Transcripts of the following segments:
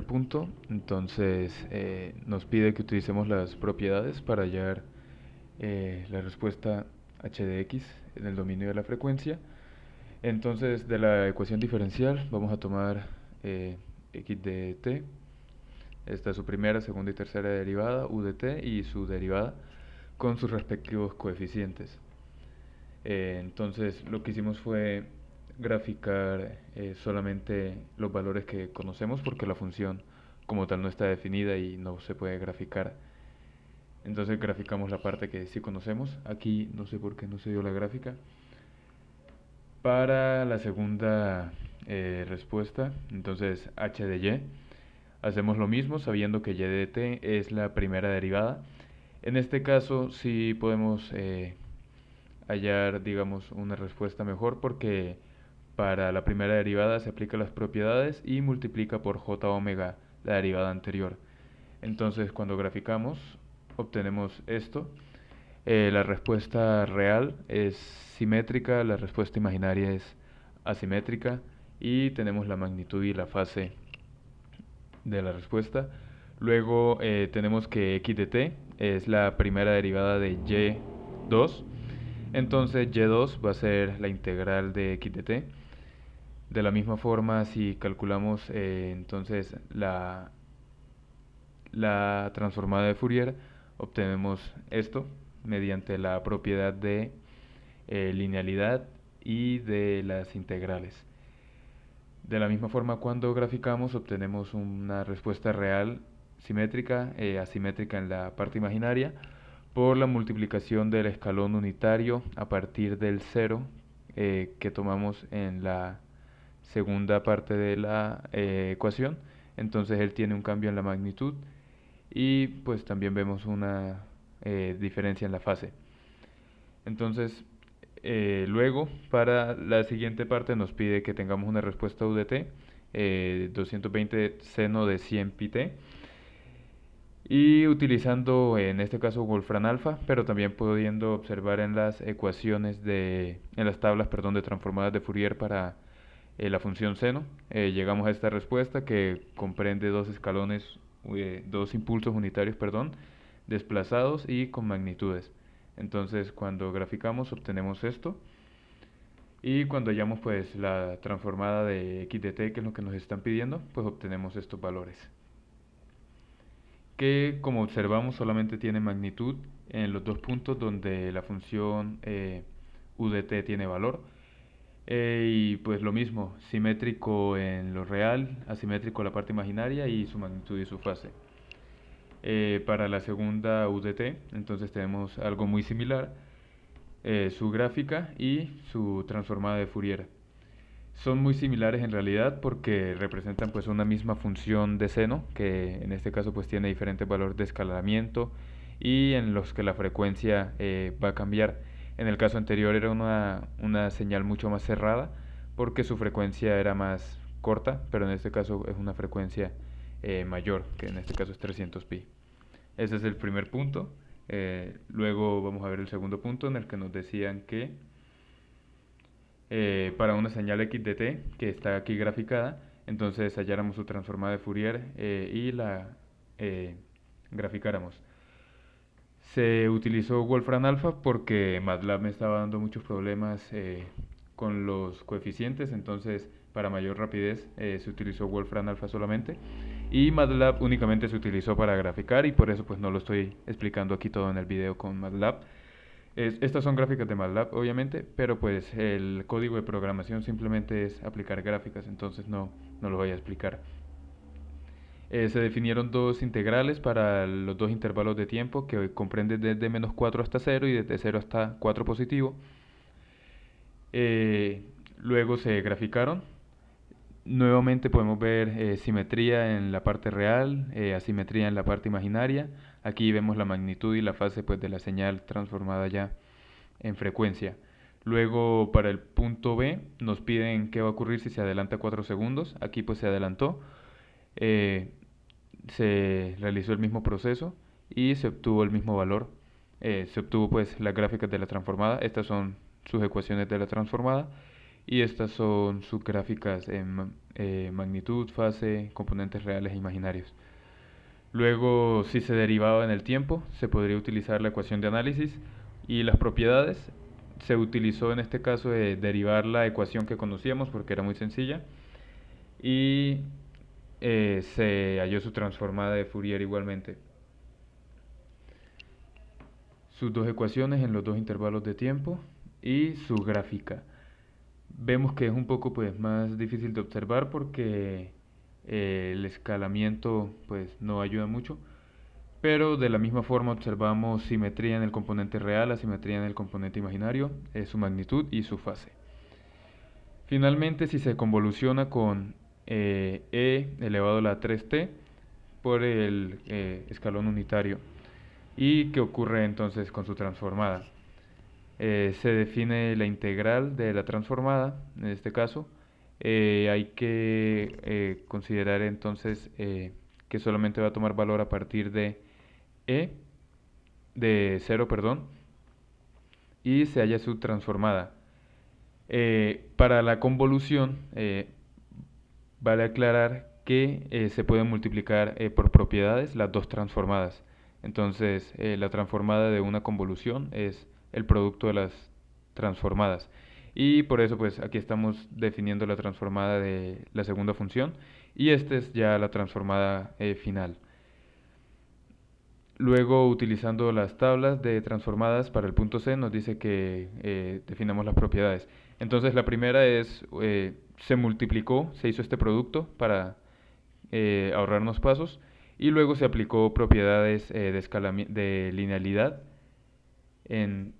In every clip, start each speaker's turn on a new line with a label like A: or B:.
A: punto, entonces nos pide que utilicemos las propiedades para hallar la respuesta h de x en el dominio de la frecuencia. Entonces, de la ecuación diferencial vamos a tomar x de t, esta es su primera, segunda y tercera derivada, u de t y su derivada con sus respectivos coeficientes. Entonces lo que hicimos fue graficar solamente los valores que conocemos porque la función como tal no está definida y no se puede graficar. Entonces graficamos la parte que sí conocemos. Aquí no sé por qué no se dio la gráfica. Para la segunda respuesta, entonces h de y, hacemos lo mismo sabiendo que y de t es la primera derivada. En este caso sí podemos hallar, digamos, una respuesta mejor porque para la primera derivada se aplica las propiedades y multiplica por j omega la derivada anterior. Entonces cuando graficamos obtenemos esto. La respuesta real es simétrica, la respuesta imaginaria es asimétrica y tenemos la magnitud y la fase de la respuesta. Luego tenemos que x de t es la primera derivada de y2. Entonces y2 va a ser la integral de x de t. De la misma forma, si calculamos entonces la transformada de Fourier, obtenemos esto mediante la propiedad de linealidad y de las integrales. De la misma forma, cuando graficamos obtenemos una respuesta real simétrica, asimétrica en la parte imaginaria, por la multiplicación del escalón unitario a partir del cero que tomamos en la segunda parte de la ecuación. Entonces él tiene un cambio en la magnitud y pues también vemos una diferencia en la fase. Entonces luego para la siguiente parte nos pide que tengamos una respuesta UDT 220 seno de 100 pi-t y utilizando en este caso Wolfram alfa, pero también pudiendo observar en las ecuaciones en las tablas, perdón, de transformadas de Fourier para la función seno, llegamos a esta respuesta que comprende dos escalones, dos impulsos unitarios, perdón, desplazados y con magnitudes. Entonces cuando graficamos obtenemos esto y cuando hallamos pues la transformada de x de t, que es lo que nos están pidiendo, pues obtenemos estos valores que como observamos solamente tiene magnitud en los dos puntos donde la función u de t tiene valor. Y pues lo mismo, simétrico en lo real, asimétrico en la parte imaginaria y su magnitud y su fase. Para la segunda UDT, entonces tenemos algo muy similar, su gráfica y su transformada de Fourier. Son muy similares en realidad porque representan pues una misma función de seno, que en este caso pues tiene diferentes valores de escalamiento y en los que la frecuencia va a cambiar. En el caso anterior era una señal mucho más cerrada porque su frecuencia era más corta, pero en este caso es una frecuencia mayor, que en este caso es 300 pi. Ese es el primer punto. Luego vamos a ver el segundo punto en el que nos decían que para una señal x de t que está aquí graficada, entonces halláramos su transformada de Fourier y la graficáramos. Se utilizó Wolfram alfa porque MATLAB me estaba dando muchos problemas con los coeficientes, entonces para mayor rapidez se utilizó Wolfram alfa solamente y MATLAB únicamente se utilizó para graficar y por eso pues no lo estoy explicando aquí todo en el video con MATLAB. Estas son gráficas de MATLAB, obviamente, pero pues el código de programación simplemente es aplicar gráficas, entonces no lo voy a explicar. Se definieron dos integrales para los dos intervalos de tiempo que comprenden desde menos 4 hasta 0 y desde 0 hasta 4 positivo. Luego se graficaron. Nuevamente podemos ver simetría en la parte real, asimetría en la parte imaginaria. Aquí vemos la magnitud y la fase pues, de la señal transformada ya en frecuencia. Luego para el punto B nos piden qué va a ocurrir si se adelanta 4 segundos. Aquí pues se adelantó. Se realizó el mismo proceso y se obtuvo el mismo valor. Se obtuvo pues las gráficas de la transformada. Estas son sus ecuaciones de la transformada y estas son sus gráficas en magnitud, fase, componentes reales e imaginarios. Luego, si se derivaba en el tiempo, se podría utilizar la ecuación de análisis y las propiedades. Se utilizó en este caso derivar la ecuación que conocíamos porque era muy sencilla y se halló su transformada de Fourier igualmente. Sus dos ecuaciones en los dos intervalos de tiempo y su gráfica. Vemos que es un poco pues más difícil de observar porque el escalamiento pues no ayuda mucho, pero de la misma forma observamos simetría en el componente real, asimetría en el componente imaginario, su magnitud y su fase. Finalmente, si se convoluciona con e elevado a la 3t por el escalón unitario, ¿y qué ocurre entonces con su transformada? Se define la integral de la transformada, en este caso. Hay que considerar entonces que solamente va a tomar valor a partir de de 0, perdón, y se halla su transformada. Para la convolución, vale aclarar que se pueden multiplicar por propiedades las dos transformadas. Entonces, la transformada de una convolución es el producto de las transformadas. Y por eso, pues aquí estamos definiendo la transformada de la segunda función. Y esta es ya la transformada final. Luego, utilizando las tablas de transformadas para el punto C, nos dice que definamos las propiedades. Entonces, la primera es, se multiplicó, se hizo este producto para ahorrarnos pasos, y luego se aplicó propiedades de linealidad en,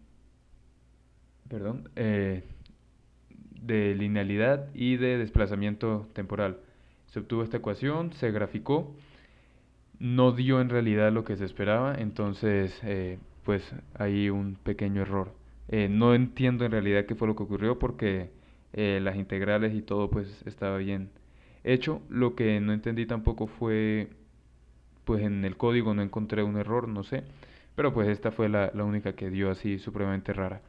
A: perdón, de linealidad y de desplazamiento temporal. Se obtuvo esta ecuación, se graficó, no dio en realidad lo que se esperaba, entonces pues hay un pequeño error. No entiendo en realidad qué fue lo que ocurrió porque las integrales y todo pues estaba bien hecho. Lo que no entendí tampoco fue, pues en el código no encontré un error, no sé, pero pues esta fue la única que dio así supremamente rara.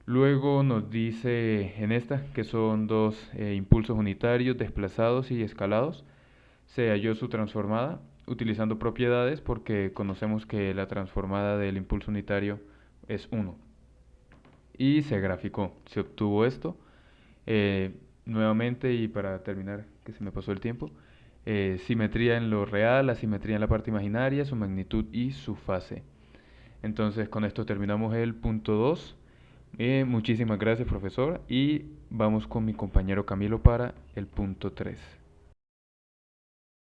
A: Luego nos dice en esta que son dos impulsos unitarios desplazados y escalados. Se halló su transformada utilizando propiedades porque conocemos que la transformada del impulso unitario es 1. Y se graficó, se obtuvo esto. Nuevamente, y para terminar, que se me pasó el tiempo, simetría en lo real, asimetría en la parte imaginaria, su magnitud y su fase. Entonces con esto terminamos el punto 2. Muchísimas gracias, profesor, y vamos con mi compañero Camilo para el punto 3.